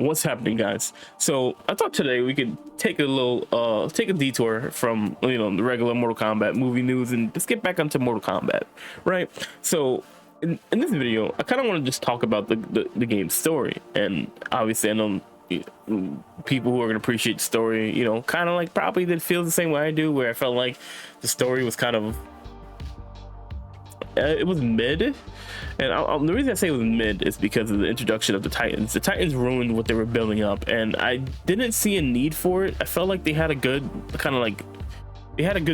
What's happening, guys? So I thought today we could take a detour from the regular Mortal Kombat movie news and just get back onto Mortal Kombat, right? So in this video, I kind of want to just talk about the game's story, and obviously I know people who are going to appreciate the story, kind of like probably that feels the same way I do, where I felt like the story was kind of it was mid. And the reason I say it was mid is because of the introduction of the Titans. The Titans ruined what they were building up, and I didn't see a need for it. I felt like they had a good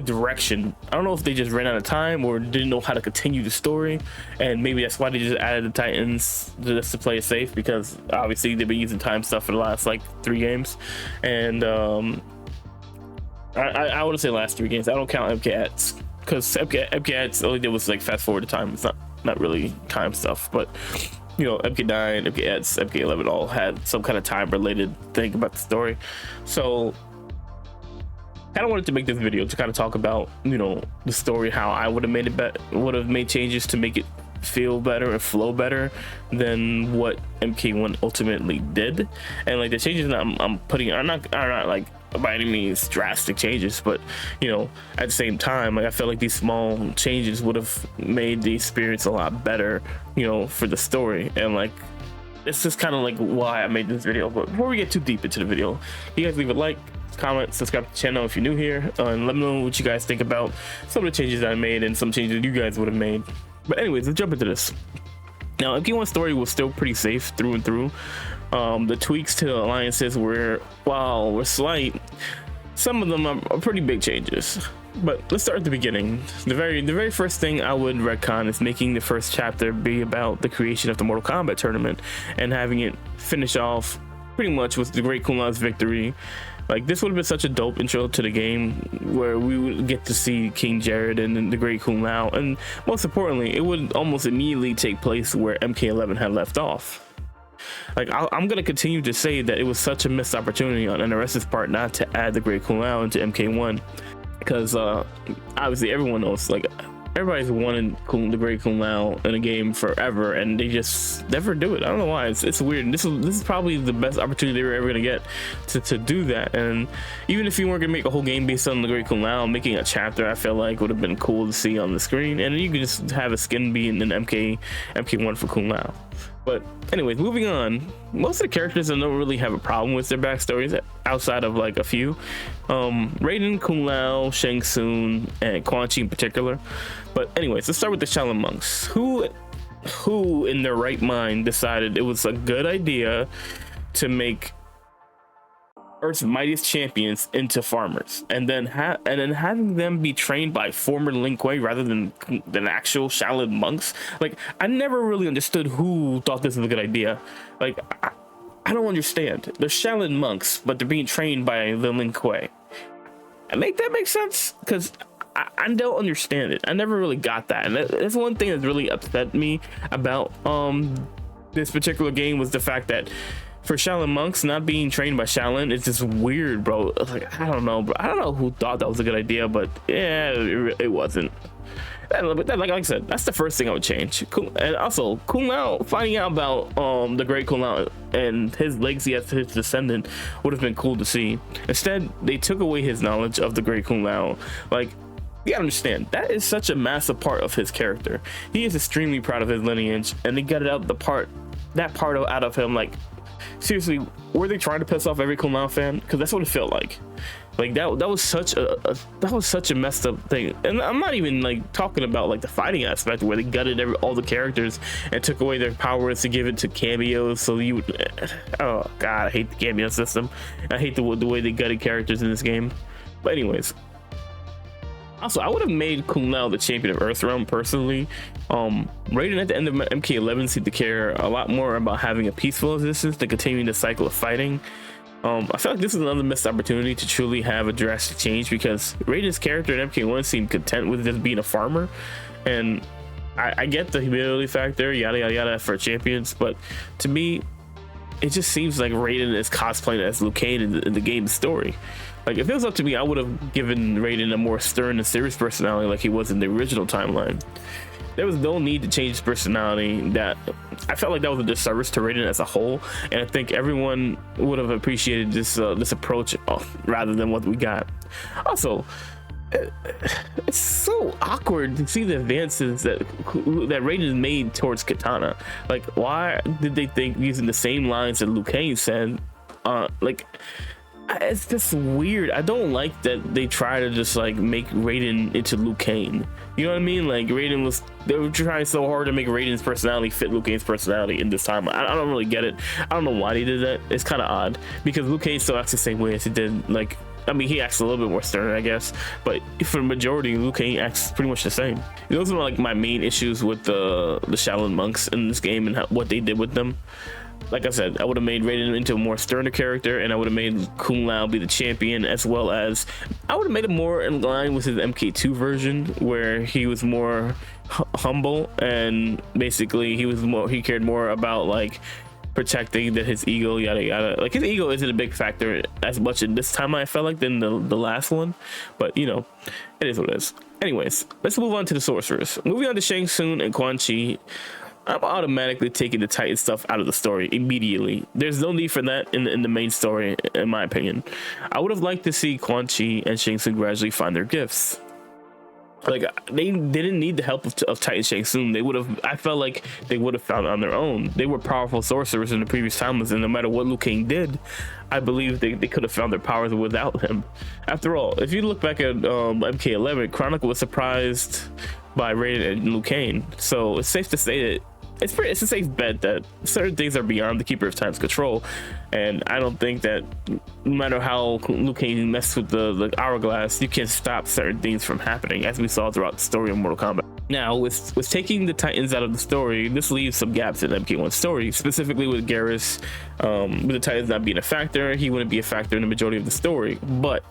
direction. I don't know if they just ran out of time or didn't know how to continue the story, and maybe that's why they just added the Titans just to play it safe, because obviously they've been using time stuff for the last like 3 games. And I want to say last 3 games. I don't count MK1 because MK1 all they did was like fast forward the time. It's not really time stuff, but MK9, MK1, MK11 all had some kind of time related thing about the story. So kind of wanted to make this video to kind of talk about the story, how I would have made it better, would have made changes to make it feel better and flow better than what MK1 ultimately did. And like the changes that I'm putting are not like by any means drastic changes, but at the same time, like I feel like these small changes would have made the experience a lot better for the story. And like it's just kind of like why I made this video. But before we get too deep into the video, you guys leave a like, comment, subscribe to the channel if you're new here, and let me know what you guys think about some of the changes that I made and some changes you guys would have made. But anyways, let's jump into this. Now, MK1 story was still pretty safe through and through. The tweaks to the alliances were slight. Some of them are pretty big changes. But let's start at the beginning. The very first thing I would retcon is making the first chapter be about the creation of the Mortal Kombat tournament and having it finish off pretty much with the Great Kung Lao's victory. Like, this would have been such a dope intro to the game, where we would get to see King Jared and the Great Kung Lao, and most importantly, it would almost immediately take place where MK11 had left off. Like, I'm gonna continue to say that it was such a missed opportunity on NRS's part not to add the Great Kung Lao into MK1, because obviously everyone knows, like, everybody's wanted the Great Kung Lao in a game forever, and they just never do it. I don't know why. It's weird. And this is probably the best opportunity they were ever gonna get to do that. And even if you weren't gonna make a whole game based on the Great Kung Lao, making a chapter I feel like would have been cool to see on the screen, and you could just have a skin be in MK1 for Kung Lao. But anyways, moving on, most of the characters I don't really have a problem with their backstories outside of like a few. Raiden, Kung Lao, Shang Tsung, and Quan Chi in particular. But anyways, let's start with the Shaolin monks. Who in their right mind decided it was a good idea to make Earth's mightiest champions into farmers, and then having them be trained by former Lin Kuei rather than actual Shaolin monks? Like, I never really understood who thought this was a good idea. Like, I don't understand. They're Shaolin monks, but they're being trained by the Lin Kuei. That make sense? Because I don't understand it. I never really got that, and that's one thing that really upset me about this particular game, was the fact that for Shaolin monks not being trained by Shaolin, it's just weird, bro. Like, I don't know, bro. I don't know who thought that was a good idea, but yeah, it wasn't. Like I said, that's the first thing I would change. And also, Kung Lao, finding out about the Great Kung Lao and his legacy as his descendant would have been cool to see. Instead, they took away his knowledge of the Great Kung Lao. Like, you gotta understand, that is such a massive part of his character. He is extremely proud of his lineage, and they got it out that part out of him. Like, seriously, were they trying to piss off every Kung Lao fan? Because that's what it felt like. Like, that was such a messed up thing. And I'm not even like talking about like the fighting aspect, where they gutted all the characters and took away their powers to give it to cameos. So you would, oh god, I hate the cameo system. I hate the way they gutted characters in this game. But anyways, also, I would have made Kung Lao the champion of Earthrealm personally. Raiden at the end of MK11 seemed to care a lot more about having a peaceful existence than continuing the cycle of fighting. I feel like this is another missed opportunity to truly have a drastic change, because Raiden's character in MK1 seemed content with just being a farmer. And I get the humility factor, yada yada yada, for champions, but to me, it just seems like Raiden is cosplaying as Liu Kang in the game's story. Like, if it was up to me, I would have given Raiden a more stern and serious personality like he was in the original timeline. there was no need to change his personality. That I felt like that was a disservice to Raiden as a whole, and I think everyone would have appreciated this approach rather than what we got. Also, it's so awkward to see the advances that Raiden made towards Katana. Like, why did they think using the same lines that Liu Kang said? Like, it's just weird. I don't like that they try to just like make Raiden into Liu Kang. You know what I mean? Like, they were trying so hard to make Raiden's personality fit Liu Kang's personality in this time. I don't really get it. I don't know why they did that. It's kind of odd because Liu Kang still acts the same way as he did. Like, I mean, he acts a little bit more stern, I guess, but for the majority, Liu Kang acts pretty much the same. Those are like my main issues with the Shaolin monks in this game and what they did with them. Like I said, I would have made Raiden into a more sterner character, and I would have made Kung Lao be the champion, as well as I would have made him more in line with his MK2 version, where he was more humble, and basically he cared more about like protecting his ego, yada yada. Like, his ego isn't a big factor as much in this time, I felt like, than the last one, but you know, it is what it is. Anyways, let's move on to the sorcerers. Moving on to Shang Tsung and Quan Chi, I'm automatically taking the Titan stuff out of the story immediately. There's no need for that in the main story, in my opinion. I would have liked to see Quan Chi and Shang Tsung gradually find their gifts. Like, they didn't need the help of Titan Shang Tsung. I felt like they would have found it on their own. They were powerful sorcerers in the previous timelines, and no matter what Liu Kang did, I believe they could have found their powers without him. After all, if you look back at MK11, Chronicle was surprised by Raiden and Liu Kang, so it's safe to say that it's a safe bet that certain things are beyond the Keeper of Time's control, and I don't think that no matter how Liu Kang messed with the hourglass, you can stop certain things from happening, as we saw throughout the story of Mortal Kombat. Now, with taking the Titans out of the story, this leaves some gaps in MK1's story, specifically with Garrus. With the Titans not being a factor, he wouldn't be a factor in the majority of the story, but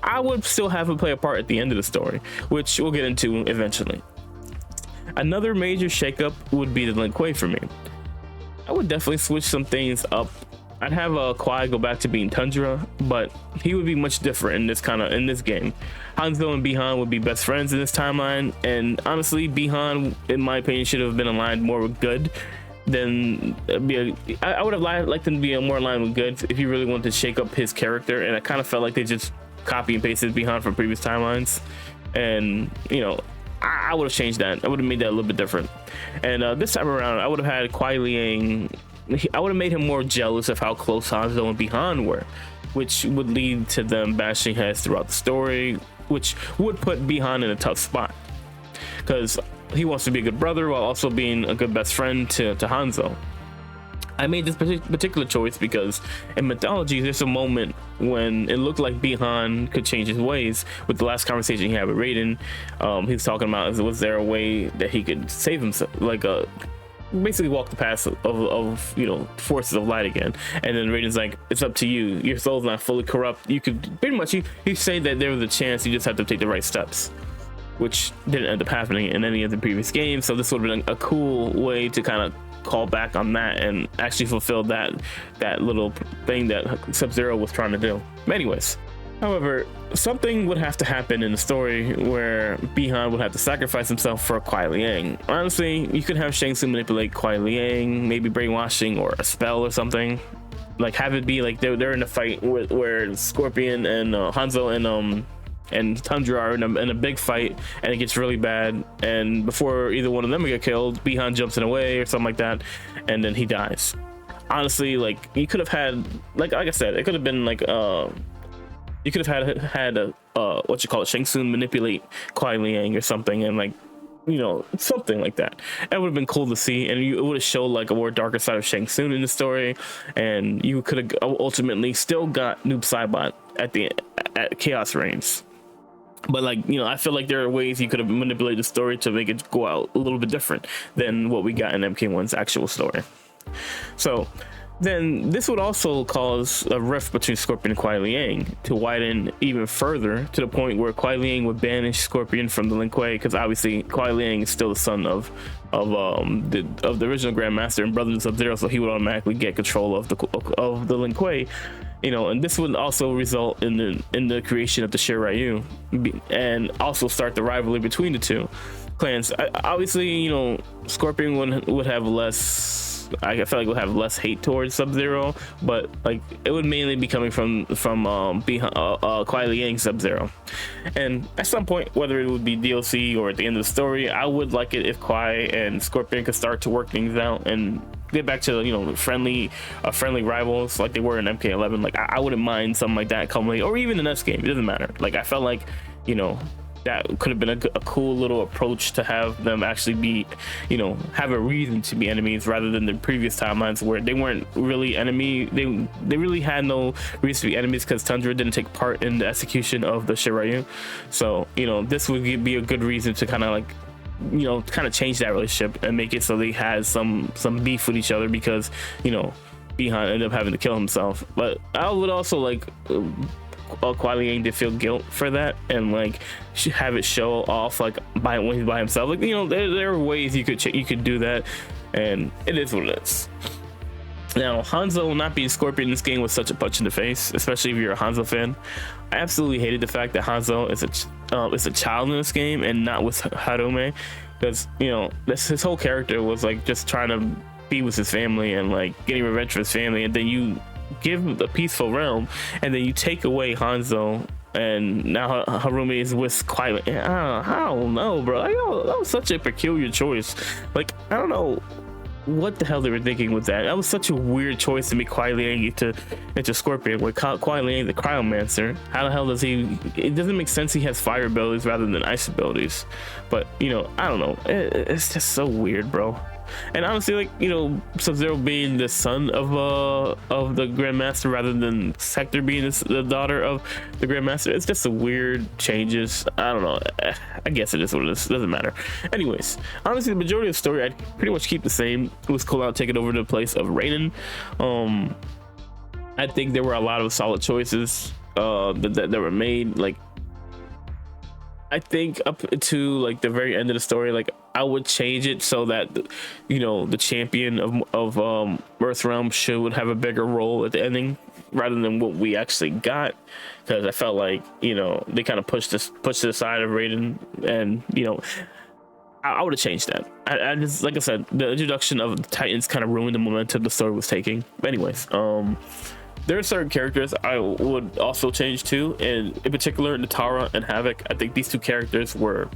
I would still have him play a part at the end of the story, which we'll get into eventually. Another major shakeup would be the Lin Kuei for me. I would definitely switch some things up. I'd have Kwai go back to being Tundra, but he would be much different in this game. Hanzo and Bi-Han would be best friends in this timeline, and honestly, Bi-Han, in my opinion, should have been aligned more with Good. I would have liked him to be more aligned with Good if he really wanted to shake up his character, and I kind of felt like they just copy and pasted Bi-Han from previous timelines, and you know, I would have changed that. I would have made that a little bit different. And this time around, I would have had Kuai Liang. I would have made him more jealous of how close Hanzo and Bi-Han were, which would lead to them bashing heads throughout the story, which would put Bi-Han in a tough spot because he wants to be a good brother while also being a good best friend to Hanzo. I made this particular choice because in mythology, there's a moment when it looked like Bi-Han could change his ways. With the last conversation he had with Raiden, he was talking about, was there a way that he could save himself, like basically walk the path of you know, forces of light again. And then Raiden's like, it's up to you. Your soul's not fully corrupt. You could pretty much, he said that there was a chance, you just have to take the right steps, which didn't end up happening in any of the previous games. So this would have been a cool way to kind of call back on that and actually fulfill that little thing that Sub-Zero was trying to do. But anyways, however, something would have to happen in the story where Bi-Han would have to sacrifice himself for Kuai Liang. Honestly, you could have Shang Tsung manipulate Kuai Liang, maybe brainwashing or a spell or something. Like, have it be like they're in a fight where Scorpion and Hanzo and Tundra are in a big fight, and it gets really bad, and before either one of them get killed, Bi-Han jumps in a way or something like that, and then he dies. Honestly, like, you could have had, like I said, it could have been like you could have had a what you call it, Shang Tsung manipulate Kuai Liang or something, and like, you know, something like that. That would have been cool to see, and it would have showed like a more darker side of Shang Tsung in the story, and you could have ultimately still got Noob Saibot at Chaos Reigns. But like, you know, I feel like there are ways you could have manipulated the story to make it go out a little bit different than what we got in MK1's actual story. So then this would also cause a rift between Scorpion and Kuai Liang to widen even further, to the point where Kuai Liang would banish Scorpion from the Lin Kuei, because obviously Kuai Liang is still the son of the original Grandmaster and brother of Sub-Zero, so he would automatically get control of the Lin Kuei. And this would also result in the creation of the Shiryu, and also start the rivalry between the two clans. Obviously, Scorpion would have less. I feel like we'll have less hate towards Sub-Zero, but like it would mainly be coming from Kuai Liang Sub-Zero. And at some point, whether it would be DLC or at the end of the story, I would like it if Kuai and Scorpion could start to work things out and get back to friendly rivals like they were in MK11. Like I wouldn't mind something like that coming, or even the next game. It doesn't matter. Like I felt like that could have been a cool little approach to have them actually be, have a reason to be enemies, rather than the previous timelines where they weren't really enemy. They really had no reason to be enemies because Tundra didn't take part in the execution of the Shiryu. So this would be a good reason to kind of change that relationship and make it so they had some beef with each other, because Bihan ended up having to kill himself. But I would also like Kuai Liang to feel guilt for that, and like have it show off like when he's by himself. Like there are ways you could do that, and it is what it is. Now, Hanzo not being Scorpion in this game was such a punch in the face, especially if you're a Hanzo fan. I absolutely hated the fact that Hanzo is a child in this game and not with Harume, because his whole character was like just trying to be with his family and like getting revenge for his family, and then you give him a peaceful realm and then you take away Hanzo, and now Harume is with Kuai. I don't know, bro. Like, that was such a peculiar choice. Like I don't know what the hell they were thinking with that. That was such a weird choice to make Kuai Liang into Scorpion, with Kuai Liang the Cryomancer. How the hell does he? It doesn't make sense. He has fire abilities rather than ice abilities. But I don't know. It's just so weird, bro. And honestly, like Sub-Zero being the son of the Grandmaster rather than Sector being the daughter of the Grandmaster, it's just a weird changes. I don't know. I guess it is what it is. It doesn't matter. Anyways, honestly, the majority of the story I'd pretty much keep the same. It was cool out taking over the place of Raiden. I think there were a lot of solid choices that were made. Like I think up to like the very end of the story, like I would change it so that the champion of Earthrealm would have a bigger role at the ending rather than what we actually got, because I felt like they kind of pushed it aside of Raiden, and I would have changed that. I just, like I said, the introduction of the Titans kind of ruined the momentum the story was taking. But anyways, there are certain characters I would also change too, and in particular Natara and Havoc. I think these two characters were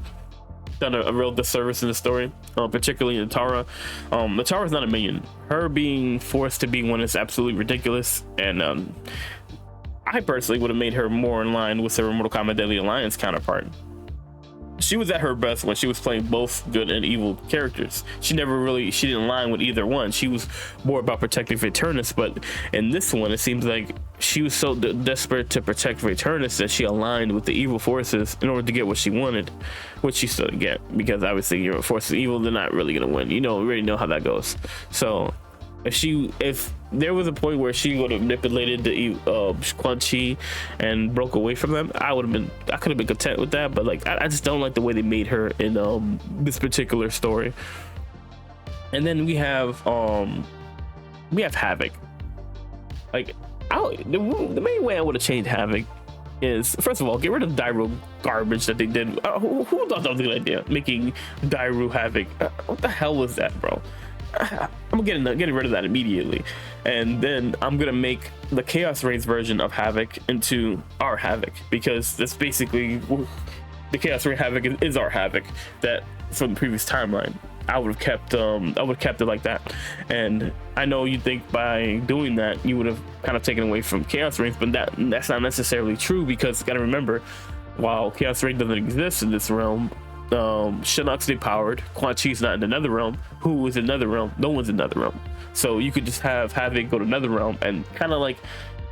done a real disservice in the story, particularly Natara. Natara's not a minion. Her being forced to be one is absolutely ridiculous, and I personally would have made her more in line with her Mortal Kombat Deadly Alliance counterpart. She was at her best when she was playing both good and evil characters. She didn't line with either one. She was more about protecting Eternus, but in this one, it seems like she was so desperate to protect Eternus that she aligned with the evil forces in order to get what she wanted, which she still didn't get, because obviously forces of evil, they're not really gonna win. We already know how that goes. So if there was a point where she would have manipulated the Quan Chi and broke away from them, I could have been content with that. But like I just don't like the way they made her in this particular story. And then we have Havoc. Like the main way I would have changed Havoc is, first of all, get rid of Dairo garbage that they did. Who thought that was a good idea, making Dairo Havoc? What the hell was that, bro? I'm getting rid of that immediately, and then I'm gonna make the Chaos Reigns version of Havoc into our Havoc, because that's basically the Chaos Reigns Havoc is our Havoc that from the previous timeline. I would have kept it like that, and I know you think by doing that you would have kind of taken away from Chaos Reigns, but that's not necessarily true, because you gotta remember, while Chaos Reigns doesn't exist in this realm, Shinnok's depowered, Quan Chi's not in another realm. Who is in another realm? No one's in another realm. So you could just have Havoc go to another realm and kind of like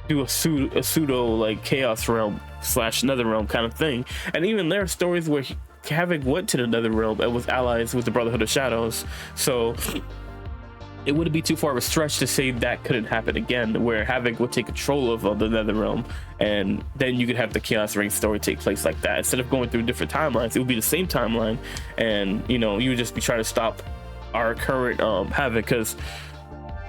do a pseudo like Chaos realm / another realm kind of thing. And even there are stories where Havoc went to another realm and was allies with the Brotherhood of Shadows. So it wouldn't be too far of a stretch to say that couldn't happen again, where Havoc would take control of the Nether Realm, and then you could have the Chaos Reigns story take place like that. Instead of going through different timelines, it would be the same timeline, and you would just be trying to stop our current Havoc, because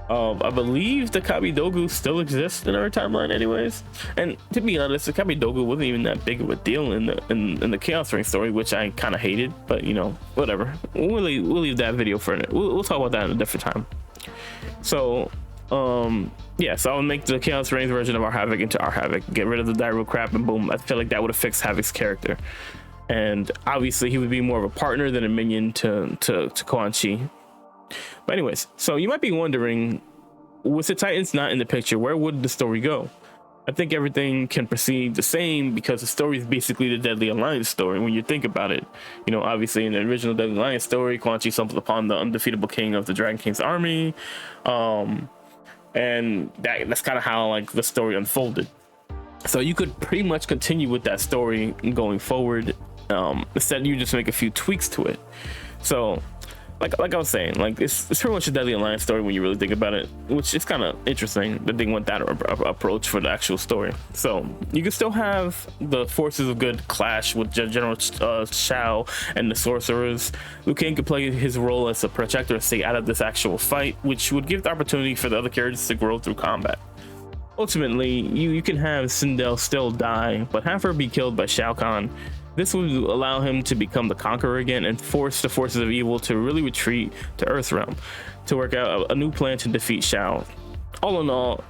I believe the Kabidogu still exists in our timeline, anyways. And to be honest, the Kabidogu wasn't even that big of a deal in the Chaos Ring story, which I kind of hated. But you know, whatever. We'll leave that video for it. We'll talk about that in a different time. So, yeah. So I'll make the Chaos Rings version of our Havoc into our Havoc. Get rid of the Dairo crap, and boom. I feel like that would have fixed Havoc's character. And obviously, he would be more of a partner than a minion to Quan Chi. But anyways, so you might be wondering, with the Titans not in the picture, where would the story go? I think everything can proceed the same because the story is basically the Deadly Alliance story when you think about it. You know, obviously in the original Deadly Alliance story, Quan Chi stumbles upon the undefeatable king of the Dragon King's army. And that's kind of how like the story unfolded. So you could pretty much continue with that story going forward. Instead, you just make a few tweaks to it. So like I was saying, like it's pretty much a Deadly Alliance story when you really think about it, which is kind of interesting that they went that approach for the actual story. So you can still have the forces of good clash with General Shao and the sorcerers. Liu Kang could play his role as a protector and stay out of this actual fight, which would give the opportunity for the other characters to grow through combat. Ultimately, you can have Sindel still die, but have her be killed by Shao Kahn. This would allow him to become the conqueror again and force the forces of evil to really retreat to Earthrealm to work out a new plan to defeat Shao. All in all,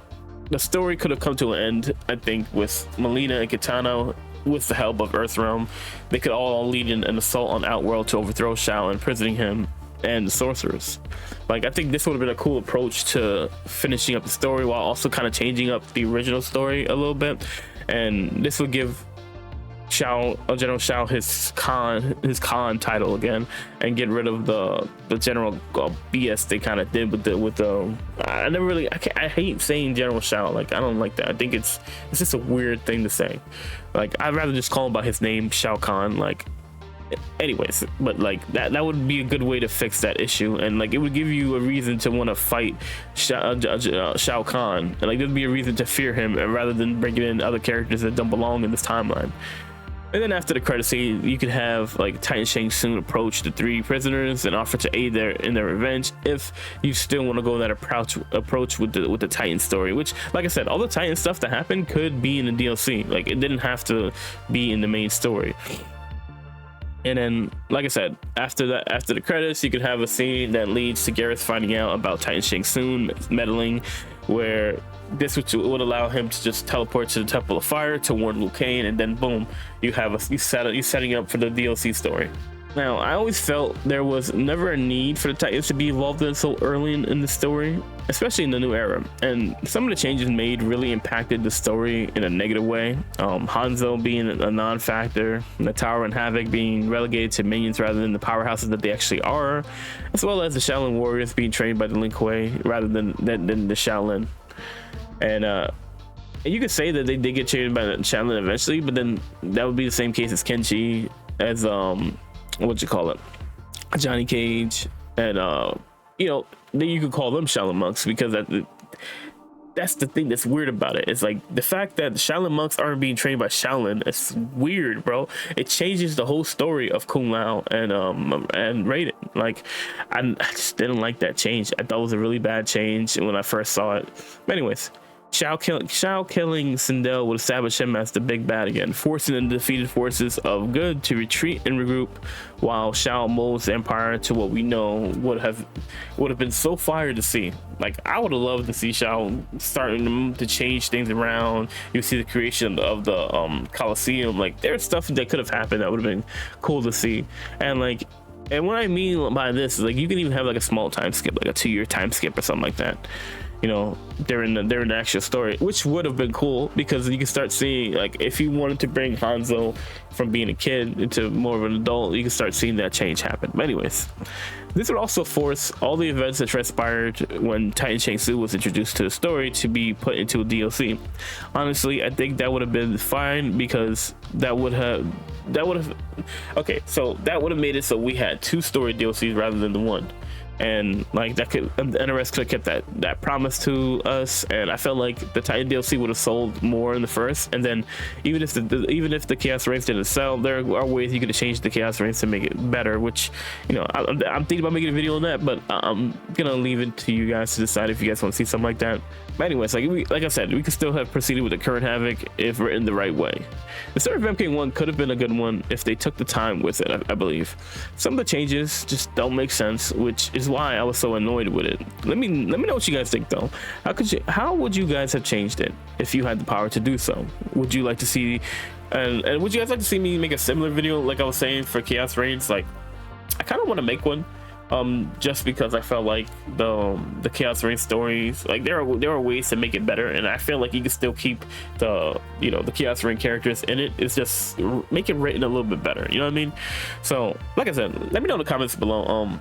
the story could have come to an end, I think, with Melina and Kitana with the help of Earthrealm. They could all lead an assault on Outworld to overthrow Shao, imprisoning him and the sorcerers. Like, I think this would have been a cool approach to finishing up the story while also kind of changing up the original story a little bit. And this would give General Shao his Khan title again, and get rid of the general BS they kind of did with the I hate saying General Shao. Like, I don't like that. I think it's just a weird thing to say. Like, I'd rather just call him by his name, Shao Kahn. Like, anyways, but like that would be a good way to fix that issue, and like it would give you a reason to want to fight Shao Kahn, and like there'd be a reason to fear him rather than bringing in other characters that don't belong in this timeline. And then after the credit scene, you could have like Titan Shang Tsung approach the three prisoners and offer to aid in their revenge if you still want to go that approach with the Titan story. Which, like I said, all the Titan stuff that happened could be in the DLC. Like, it didn't have to be in the main story. And then, like I said, after the credits, you could have a scene that leads to Gareth finding out about Titan Shang Tsung meddling, where this would allow him to just teleport to the Temple of Fire to warn Liu Kang, and then boom, you setting up for the DLC story. Now, I always felt there was never a need for the Titans to be involved in so early in the story, especially in the new era. And some of the changes made really impacted the story in a negative way. Hanzo being a non-factor, Natara and Havoc being relegated to minions rather than the powerhouses that they actually are, as well as the Shaolin warriors being trained by the Lin Kuei rather than the Shaolin. And you could say that they did get trained by the Shaolin eventually, but then that would be the same case as Kenshi, as Johnny Cage, and then you could call them Shaolin monks, because that's the thing that's weird about it. It's like the fact that the Shaolin monks aren't being trained by Shaolin. It's weird, bro. It changes the whole story of Kung Lao and Raiden. Like, I just didn't like that change. I thought it was a really bad change when I first saw it. But anyways, Shao killing Sindel would establish him as the big bad again, forcing the defeated forces of good to retreat and regroup, while Shao molds the empire to what we know would have been so fire to see. Like, I would have loved to see Shao starting to change things around. You see the creation of the Colosseum. Like, there's stuff that could have happened that would have been cool to see. And what I mean by this is, like, you can even have like a small time skip, like a 2-year time skip or something like that, you know, during the actual story, which would have been cool, because you can start seeing, like, if you wanted to bring Hanzo from being a kid into more of an adult, you can start seeing that change happen. But anyways, this would also force all the events that transpired when Titan Shang Tsung was introduced to the story to be put into a DLC. Honestly, I think that would have been fine, because that would have made it so we had 2 story DLCs rather than the one. and like that could NRS could have kept that promise to us. And I felt like the Titan DLC would have sold more in the first, and then even if the Chaos Reigns didn't sell, there are ways you could have changed the Chaos Reigns to make it better, which, you know, I'm thinking about making a video on that, but I'm gonna leave it to you guys to decide if you guys want to see something like that. But anyways, like I said, we could still have proceeded with the current Havoc if written the right way. The story of MK1 could have been a good one if they took the time with it. I believe some of the changes just don't make sense, which is why I was so annoyed with it. Let me know what you guys think though. How would you guys have changed it if you had the power to do so? Would you like to see, and would you guys like to see me make a similar video like I was saying for Chaos Reigns? Like, I kind of want to make one, just because I felt like the Chaos Reigns stories, like there are ways to make it better, and I feel like you can still keep the Chaos Reigns characters in it. It's just make it written a little bit better, you know what I mean? So like I said, let me know in the comments below.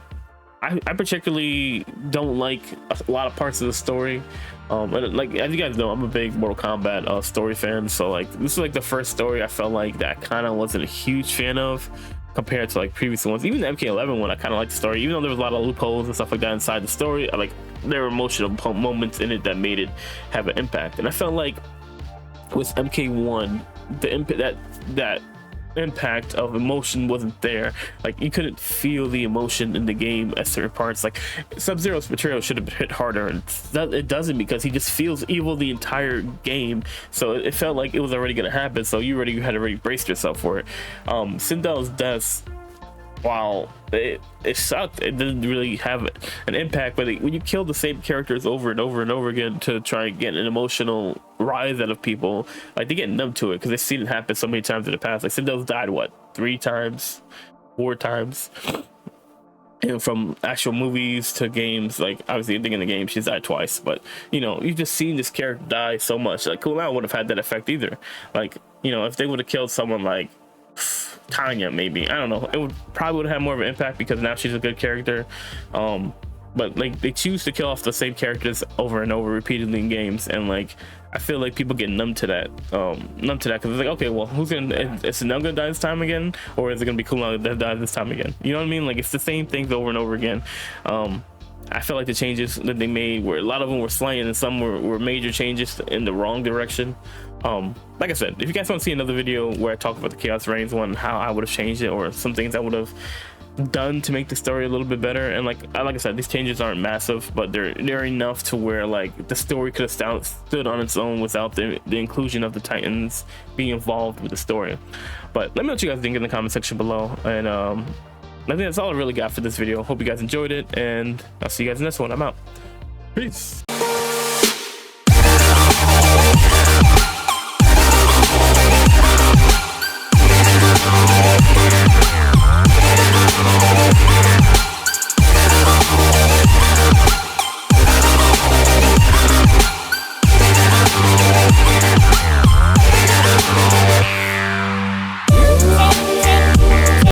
I particularly don't like a lot of parts of the story, and like as you guys know, I'm a big Mortal Kombat story fan, so like this is like the first story I felt like that I kind of wasn't a huge fan of compared to like previous ones. Even the MK11 one, I kind of liked the story, even though there was a lot of loopholes and stuff like that inside the story. I like there were emotional moments in it that made it have an impact, and I felt like with MK1 the impact that impact of emotion wasn't there. Like you couldn't feel the emotion in the game at certain parts. Like Sub-Zero's material should have hit harder, and it doesn't, because he just feels evil the entire game, so it felt like it was already gonna happen, so you had already braced yourself for it. Sindel's death, while it sucked, it didn't really have an impact. But when you kill the same characters over and over and over again to try and get an emotional rise out of people, like they get numb to it because they've seen it happen so many times in the past. Like Sindel's died what, 3 times, 4 times, and from actual movies to games. Like obviously I think in the game she's died twice, but you know, you've just seen this character die so much. Like Cool Out would have had that effect either. Like, you know, if they would have killed someone like Tanya, maybe, I don't know, it would probably have more of an impact because now she's a good character. But like they choose to kill off the same characters over and over repeatedly in games, and like I feel like people get numb to that because it's like, okay, well, who's gonna, is Sinel gonna die this time again, or is it gonna be Cool that dies this time again? You know what I mean? Like it's the same things over and over again. I feel like the changes that they made, where a lot of them were slaying and some were major changes in the wrong direction. Like I said, if you guys want to see another video where I talk about the Chaos Reigns one, how I would have changed it, or some things I would have done to make the story a little bit better, and like I said, these changes aren't massive, but they're enough to where like the story could have stood on its own without the inclusion of the Titans being involved with the story. But let me know what you guys think in the comment section below, and I think that's all I really got for this video. Hope you guys enjoyed it, and I'll see you guys in this one. I'm out. Peace.